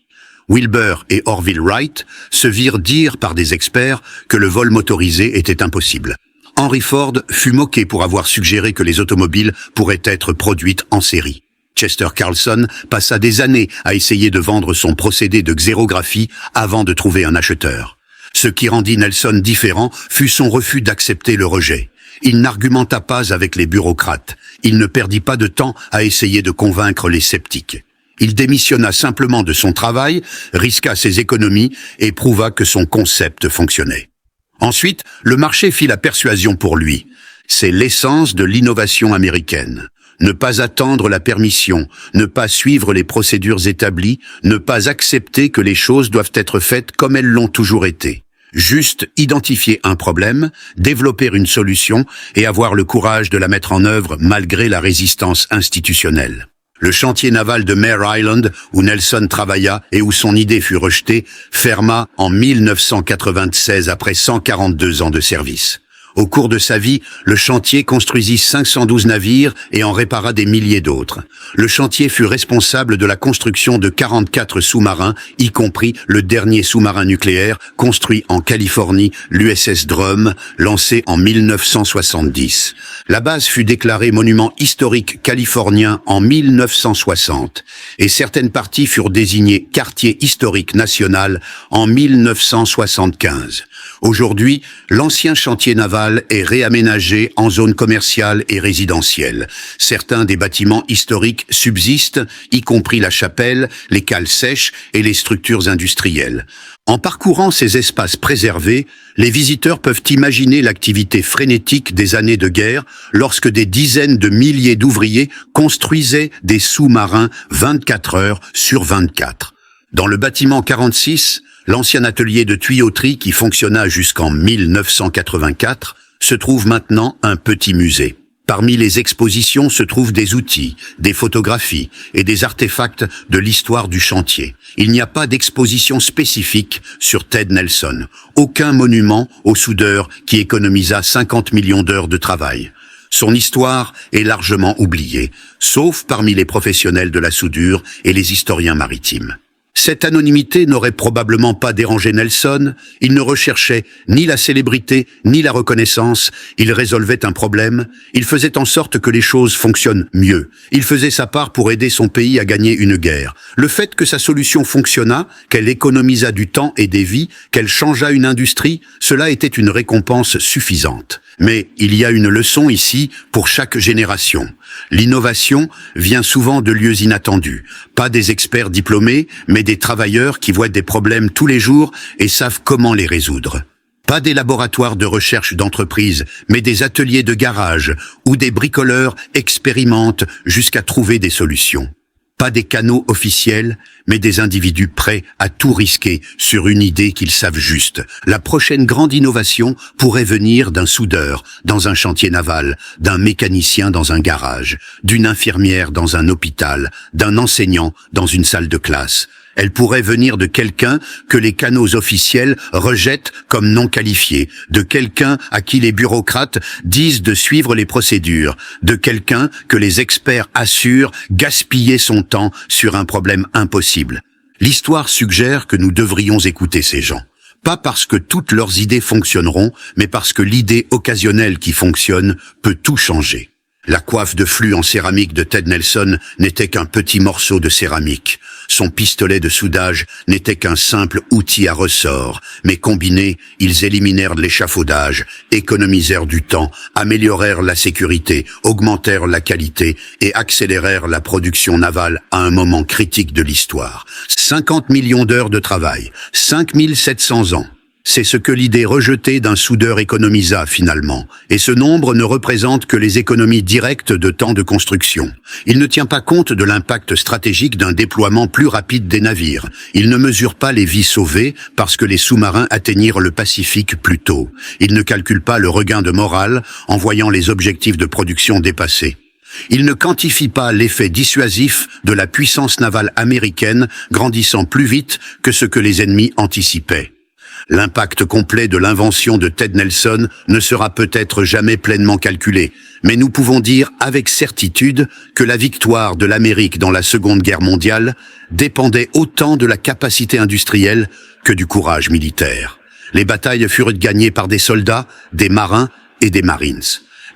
Wilbur et Orville Wright se virent dire par des experts que le vol motorisé était impossible. Henry Ford fut moqué pour avoir suggéré que les automobiles pourraient être produites en série. Chester Carlson passa des années à essayer de vendre son procédé de xérographie avant de trouver un acheteur. Ce qui rendit Nelson différent fut son refus d'accepter le rejet. Il n'argumenta pas avec les bureaucrates. Il ne perdit pas de temps à essayer de convaincre les sceptiques. Il démissionna simplement de son travail, risqua ses économies et prouva que son concept fonctionnait. Ensuite, le marché fit la persuasion pour lui. C'est l'essence de l'innovation américaine. Ne pas attendre la permission, ne pas suivre les procédures établies, ne pas accepter que les choses doivent être faites comme elles l'ont toujours été. Juste identifier un problème, développer une solution et avoir le courage de la mettre en œuvre malgré la résistance institutionnelle. Le chantier naval de Mare Island, où Nelson travailla et où son idée fut rejetée, ferma en 1996 après 142 ans de service. Au cours de sa vie, le chantier construisit 512 navires et en répara des milliers d'autres. Le chantier fut responsable de la construction de 44 sous-marins, y compris le dernier sous-marin nucléaire construit en Californie, l'USS Drum, lancé en 1970. La base fut déclarée monument historique californien en 1960 et certaines parties furent désignées quartier historique national en 1975. Aujourd'hui, l'ancien chantier naval est réaménagé en zone commerciale et résidentielle. Certains des bâtiments historiques subsistent, y compris la chapelle, les cales sèches et les structures industrielles. En parcourant ces espaces préservés, les visiteurs peuvent imaginer l'activité frénétique des années de guerre lorsque des dizaines de milliers d'ouvriers construisaient des sous-marins 24 heures sur 24. Dans le bâtiment 46, l'ancien atelier de tuyauterie qui fonctionna jusqu'en 1984, se trouve maintenant un petit musée. Parmi les expositions se trouvent des outils, des photographies et des artefacts de l'histoire du chantier. Il n'y a pas d'exposition spécifique sur Ted Nelson. Aucun monument au soudeur qui économisa 50 millions d'heures de travail. Son histoire est largement oubliée, sauf parmi les professionnels de la soudure et les historiens maritimes. Cette anonymité n'aurait probablement pas dérangé Nelson, il ne recherchait ni la célébrité ni la reconnaissance, il résolvait un problème, il faisait en sorte que les choses fonctionnent mieux, il faisait sa part pour aider son pays à gagner une guerre. Le fait que sa solution fonctionna, qu'elle économisa du temps et des vies, qu'elle changea une industrie, cela était une récompense suffisante. Mais il y a une leçon ici pour chaque génération. L'innovation vient souvent de lieux inattendus, pas des experts diplômés, mais des travailleurs qui voient des problèmes tous les jours et savent comment les résoudre. Pas des laboratoires de recherche d'entreprise, mais des ateliers de garage où des bricoleurs expérimentent jusqu'à trouver des solutions. Pas des canaux officiels, mais des individus prêts à tout risquer sur une idée qu'ils savent juste. La prochaine grande innovation pourrait venir d'un soudeur dans un chantier naval, d'un mécanicien dans un garage, d'une infirmière dans un hôpital, d'un enseignant dans une salle de classe. Elle pourrait venir de quelqu'un que les canaux officiels rejettent comme non qualifié, de quelqu'un à qui les bureaucrates disent de suivre les procédures, de quelqu'un que les experts assurent gaspiller son temps sur un problème impossible. L'histoire suggère que nous devrions écouter ces gens. Pas parce que toutes leurs idées fonctionneront, mais parce que l'idée occasionnelle qui fonctionne peut tout changer. La coiffe de flux en céramique de Ted Nelson n'était qu'un petit morceau de céramique. Son pistolet de soudage n'était qu'un simple outil à ressort, mais combinés, ils éliminèrent l'échafaudage, économisèrent du temps, améliorèrent la sécurité, augmentèrent la qualité et accélérèrent la production navale à un moment critique de l'histoire. 50 millions d'heures de travail, 5700 ans. C'est ce que l'idée rejetée d'un soudeur économisa finalement, et ce nombre ne représente que les économies directes de temps de construction. Il ne tient pas compte de l'impact stratégique d'un déploiement plus rapide des navires. Il ne mesure pas les vies sauvées parce que les sous-marins atteignirent le Pacifique plus tôt. Il ne calcule pas le regain de morale en voyant les objectifs de production dépassés. Il ne quantifie pas l'effet dissuasif de la puissance navale américaine grandissant plus vite que ce que les ennemis anticipaient. L'impact complet de l'invention de Ted Nelson ne sera peut-être jamais pleinement calculé, mais nous pouvons dire avec certitude que la victoire de l'Amérique dans la Seconde Guerre mondiale dépendait autant de la capacité industrielle que du courage militaire. Les batailles furent gagnées par des soldats, des marins et des marines.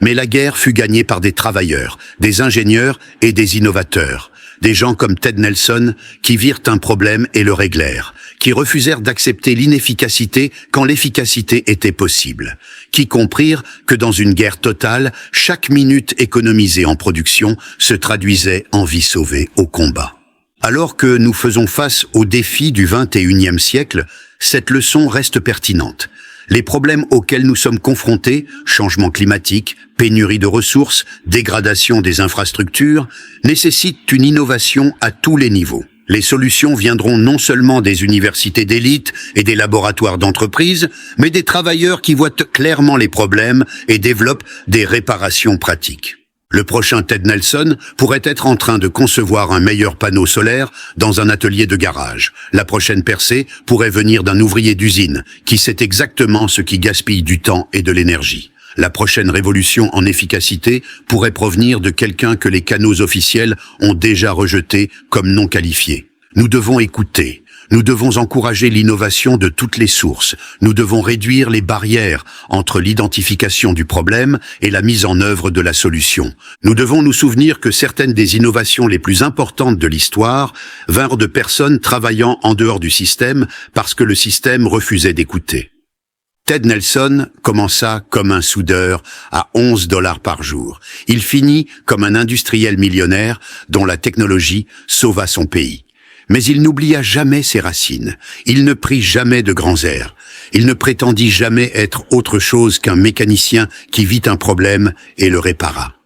Mais la guerre fut gagnée par des travailleurs, des ingénieurs et des innovateurs. Des gens comme Ted Nelson qui virent un problème et le réglèrent, qui refusèrent d'accepter l'inefficacité quand l'efficacité était possible, qui comprirent que dans une guerre totale, chaque minute économisée en production se traduisait en vie sauvée au combat. Alors que nous faisons face aux défis du XXIe siècle, cette leçon reste pertinente. Les problèmes auxquels nous sommes confrontés, changement climatique, pénurie de ressources, dégradation des infrastructures, nécessitent une innovation à tous les niveaux. Les solutions viendront non seulement des universités d'élite et des laboratoires d'entreprise, mais des travailleurs qui voient clairement les problèmes et développent des réparations pratiques. Le prochain Ted Nelson pourrait être en train de concevoir un meilleur panneau solaire dans un atelier de garage. La prochaine percée pourrait venir d'un ouvrier d'usine qui sait exactement ce qui gaspille du temps et de l'énergie. La prochaine révolution en efficacité pourrait provenir de quelqu'un que les canaux officiels ont déjà rejeté comme non qualifié. Nous devons écouter. Nous devons encourager l'innovation de toutes les sources. Nous devons réduire les barrières entre l'identification du problème et la mise en œuvre de la solution. Nous devons nous souvenir que certaines des innovations les plus importantes de l'histoire vinrent de personnes travaillant en dehors du système parce que le système refusait d'écouter. Ted Nelson commença comme un soudeur à 11 $ par jour. Il finit comme un industriel millionnaire dont la technologie sauva son pays. Mais il n'oublia jamais ses racines. Il ne prit jamais de grands airs. Il ne prétendit jamais être autre chose qu'un mécanicien qui vit un problème et le répara.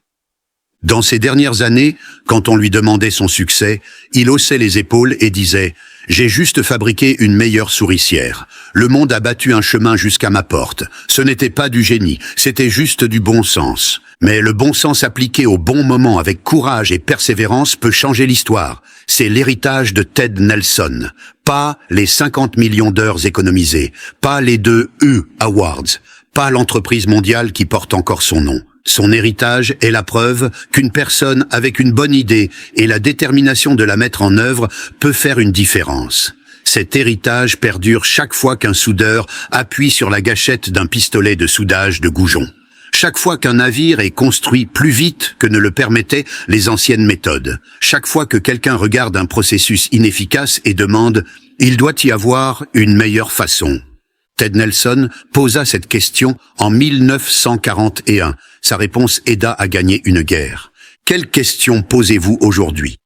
Dans ces dernières années, quand on lui demandait son succès, il haussait les épaules et disait « J'ai juste fabriqué une meilleure souricière. Le monde a battu un chemin jusqu'à ma porte. Ce n'était pas du génie, c'était juste du bon sens. Mais le bon sens appliqué au bon moment avec courage et persévérance peut changer l'histoire. C'est l'héritage de Ted Nelson. Pas les 50 millions d'heures économisées, pas les 2 Awards, pas l'entreprise mondiale qui porte encore son nom. Son héritage est la preuve qu'une personne avec une bonne idée et la détermination de la mettre en œuvre peut faire une différence. Cet héritage perdure chaque fois qu'un soudeur appuie sur la gâchette d'un pistolet de soudage de goujon. Chaque fois qu'un navire est construit plus vite que ne le permettaient les anciennes méthodes. Chaque fois que quelqu'un regarde un processus inefficace et demande « Il doit y avoir une meilleure façon ». Ted Nelson posa cette question en 1941. Sa réponse aida à gagner une guerre. Quelle question posez-vous aujourd'hui?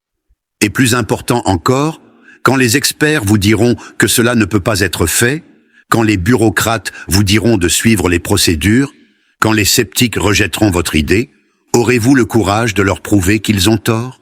Et plus important encore, quand les experts vous diront que cela ne peut pas être fait, quand les bureaucrates vous diront de suivre les procédures, quand les sceptiques rejetteront votre idée, aurez-vous le courage de leur prouver qu'ils ont tort?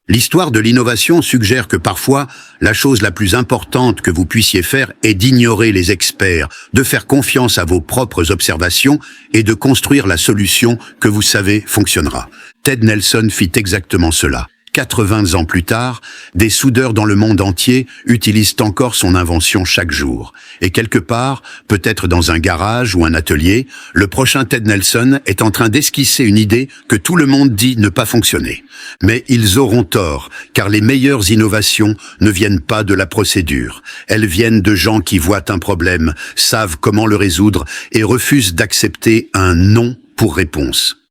L'histoire de l'innovation suggère que parfois, la chose la plus importante que vous puissiez faire est d'ignorer les experts, de faire confiance à vos propres observations et de construire la solution que vous savez fonctionnera. Ted Nelson fit exactement cela. 80 ans plus tard, des soudeurs dans le monde entier utilisent encore son invention chaque jour. Et quelque part, peut-être dans un garage ou un atelier, le prochain Ted Nelson est en train d'esquisser une idée que tout le monde dit ne pas fonctionner. Mais ils auront tort, car les meilleures innovations ne viennent pas de la procédure. Elles viennent de gens qui voient un problème, savent comment le résoudre et refusent d'accepter un non pour réponse.